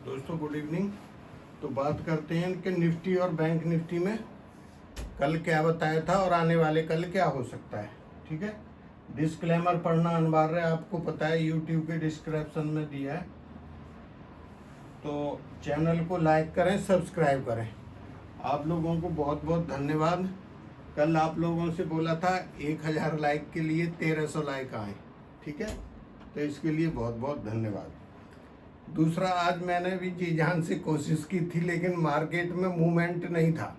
दोस्तों good evening. तो बात करते हैं कि निफ्टी और बैंक निफ्टी में कल क्या बताया था और आने वाले कल क्या हो सकता है। ठीक है, डिस्क्लेमर पढ़ना अनिवार्य है, आपको पता है, यूट्यूब के डिस्क्रिप्शन में दिया है। तो चैनल को लाइक करें, सब्सक्राइब करें। आप लोगों को बहुत बहुत धन्यवाद। कल आप लोगों से बोला था 1000 लाइक के लिए 1300 लाइक आए। ठीक है, तो इसके लिए बहुत बहुत धन्यवाद। दूसरा, आज मैंने भी जी जान से कोशिश की थी, लेकिन मार्केट में मूवमेंट नहीं था,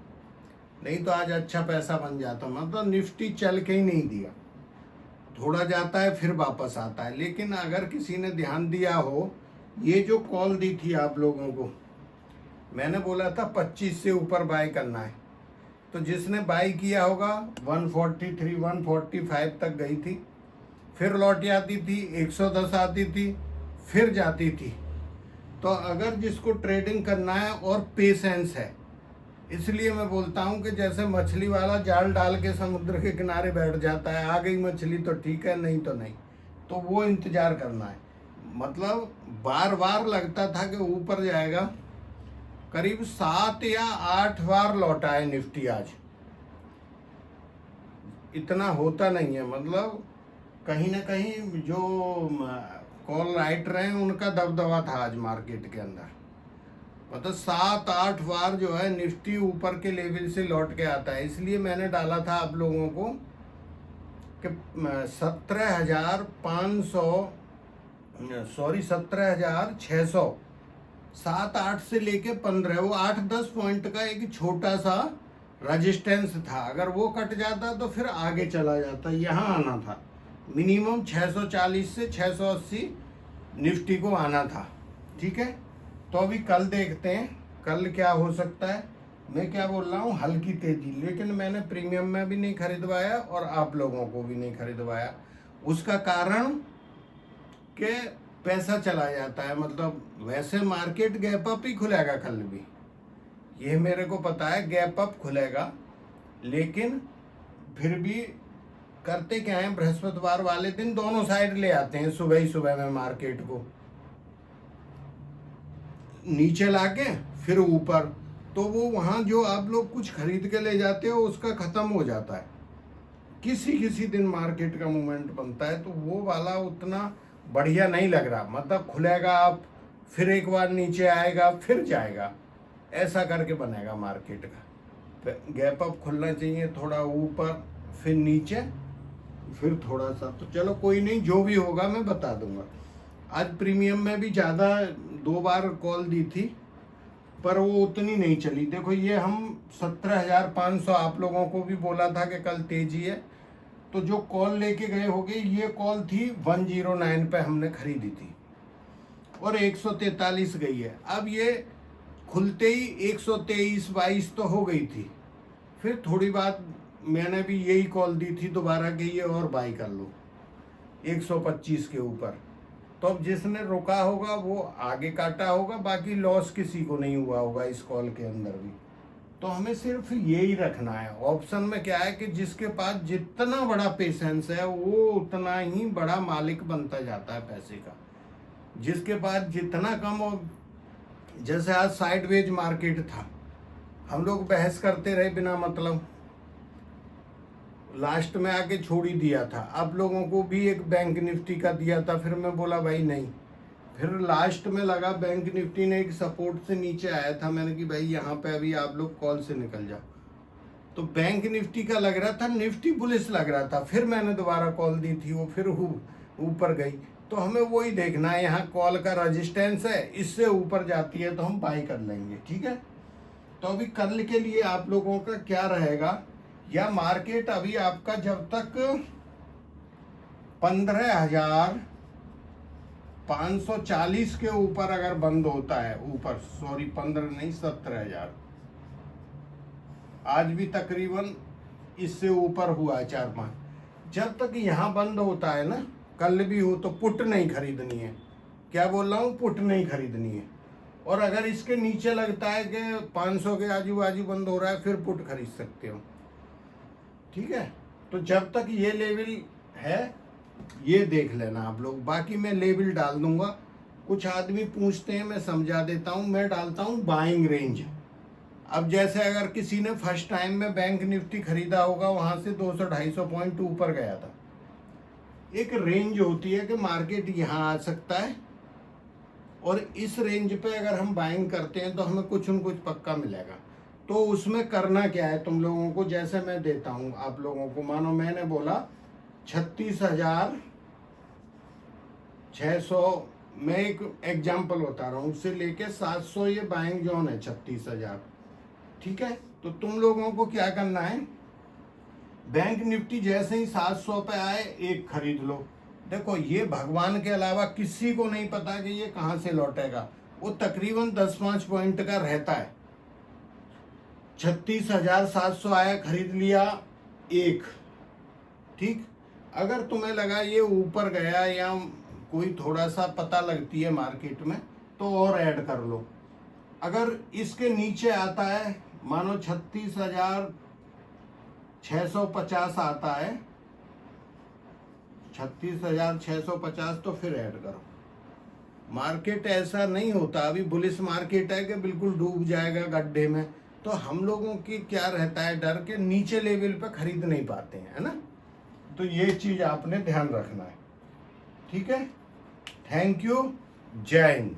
नहीं तो आज अच्छा पैसा बन जाता। मतलब निफ्टी चल के ही नहीं दिया, थोड़ा जाता है फिर वापस आता है। लेकिन अगर किसी ने ध्यान दिया हो, ये जो कॉल दी थी आप लोगों को, मैंने बोला था 25 से ऊपर बाय करना है, तो जिसने बाय किया होगा 143 145 तक गई थी, फिर लौट आती थी, 110 आती थी, फिर जाती थी। तो अगर जिसको ट्रेडिंग करना है और पेशेंस है, इसलिए मैं बोलता हूं कि जैसे मछली वाला जाल डाल के समुद्र के किनारे बैठ जाता है, आ गई मछली तो ठीक है, नहीं तो नहीं, तो वो इंतजार करना है। मतलब बार बार लगता था कि ऊपर जाएगा, करीब 7 या 8 बार लौटा है निफ्टी आज। इतना होता नहीं है, मतलब कहीं ना कहीं जो कॉल राइटर हैं उनका दबदबा था आज मार्केट के अंदर। मतलब 7-8 बार जो है निफ्टी ऊपर के लेवल से लौट के आता है। इसलिए मैंने डाला था आप लोगों को कि 17,500 सॉरी 17,600, 7-8 से लेके 15, वो 8-10 पॉइंट का एक छोटा सा रजिस्टेंस था। अगर वो कट जाता तो फिर आगे चला जाता, यहाँ आना था। मिनिमम 640 से 680 निफ्टी को आना था। ठीक है, तो अभी कल देखते हैं कल क्या हो सकता है। मैं क्या बोल रहा हूँ, हल्की तेजी, लेकिन मैंने प्रीमियम में भी नहीं खरीदवाया और आप लोगों को भी नहीं खरीदवाया। उसका कारण कि पैसा चला जाता है। मतलब वैसे मार्केट गैप अप ही खुलेगा कल भी, ये मेरे को पता है, गैप अप खुलेगा। लेकिन फिर भी करते क्या है, बृहस्पतिवार वाले दिन दोनों साइड ले आते हैं, सुबह ही सुबह में मार्केट को नीचे लाके फिर ऊपर। तो वो वहाँ जो आप लोग कुछ खरीद के ले जाते हो उसका खत्म हो जाता है। किसी किसी दिन मार्केट का मूवमेंट बनता है, तो वो वाला उतना बढ़िया नहीं लग रहा। मतलब खुलेगा आप, फिर एक बार नीचे आएगा, फिर जाएगा, ऐसा करके बनेगा मार्केट का। गैप अप खुलना चाहिए, थोड़ा ऊपर फिर नीचे फिर थोड़ा सा। तो चलो कोई नहीं, जो भी होगा मैं बता दूंगा। आज प्रीमियम में भी ज़्यादा 2 बार कॉल दी थी, पर वो उतनी नहीं चली। देखो ये हम 17,500 आप लोगों को भी बोला था कि कल तेजी है, तो जो कॉल लेके गए होगे, ये कॉल थी 109 पे हमने खरीदी थी और 143 गई है। अब ये खुलते ही 123-22 तो हो गई थी। फिर थोड़ी बात मैंने भी यही कॉल दी थी दोबारा कि ये और बाई कर लो 125 के ऊपर। तो अब जिसने रुका होगा वो आगे काटा होगा, बाकी लॉस किसी को नहीं हुआ होगा इस कॉल के अंदर भी। तो हमें सिर्फ यही रखना है। ऑप्शन में क्या है कि जिसके पास जितना बड़ा पेशेंस है वो उतना ही बड़ा मालिक बनता जाता है पैसे का। जिसके पास जितना कम हो, जैसे आज साइडवेज मार्केट था, हम लोग बहस करते रहे बिना मतलब, लास्ट में आके छोड़ ही दिया था। आप लोगों को भी एक बैंक निफ्टी का दिया था, फिर मैं बोला भाई नहीं। फिर लास्ट में लगा बैंक निफ्टी ने एक सपोर्ट से नीचे आया था, मैंने कि भाई यहाँ पे अभी आप लोग कॉल से निकल जाओ। तो बैंक निफ्टी का लग रहा था, निफ्टी बुलिश लग रहा था, फिर मैंने दोबारा कॉल दी थी, वो फिर ऊपर गई। तो हमें वही देखना है, यहाँ कॉल का रजिस्टेंस है, इससे ऊपर जाती है तो हम बाई कर लेंगे। ठीक है, तो अभी कल के लिए आप लोगों का क्या रहेगा, या मार्केट अभी आपका जब तक 15,540 के ऊपर अगर बंद होता है, ऊपर सॉरी 15 नहीं 17,000, आज भी तकरीबन इससे ऊपर हुआ है 4-5, जब तक यहाँ बंद होता है ना, कल भी हो, तो पुट नहीं खरीदनी है। क्या बोल रहा हूँ, पुट नहीं खरीदनी है। और अगर इसके नीचे लगता है कि 500 के आजू बाजू बंद हो रहा है, फिर पुट खरीद सकते हो। ठीक है, तो जब तक ये लेवल है ये देख लेना आप लोग, बाकी मैं लेवल डाल दूंगा कुछ आदमी पूछते हैं, मैं समझा देता हूँ। मैं डालता हूँ बाइंग रेंज। अब जैसे अगर किसी ने फर्स्ट टाइम में बैंक निफ्टी खरीदा होगा, वहां से 200-250 पॉइंट ऊपर गया था, एक रेंज होती है कि मार्केट यहाँ आ सकता है और इस रेंज पे अगर हम बाइंग करते हैं तो हमें कुछ न कुछ पक्का मिलेगा। तो उसमें करना क्या है तुम लोगों को, जैसे मैं देता हूँ आप लोगों को, मानो मैंने बोला 36,600, मैं एक एग्जाम्पल बता रहा हूँ, उससे लेके 700 ये बाइंग जोन है 36,000, ठीक है। तो तुम लोगों को क्या करना है, बैंक निफ्टी जैसे ही 700 पे आए एक खरीद लो। देखो ये भगवान के अलावा किसी को नहीं पता कि ये कहाँ से लौटेगा, वो तकरीबन 10-5 पॉइंट का रहता है। 36,700 आया, खरीद लिया एक, ठीक। अगर तुम्हें लगा ये ऊपर गया या कोई थोड़ा सा पता लगती है मार्केट में तो और ऐड कर लो। अगर इसके नीचे आता है, मानो 36,650 आता है, 36,650, तो फिर ऐड करो। मार्केट ऐसा नहीं होता, अभी बुलिश मार्केट है कि बिल्कुल डूब जाएगा गड्ढे में, तो हम लोगों की क्या रहता है डर के नीचे लेवल पे खरीद नहीं पाते हैं, है ना। तो ये चीज आपने ध्यान रखना है, ठीक है। थैंक यू, जय हिंद।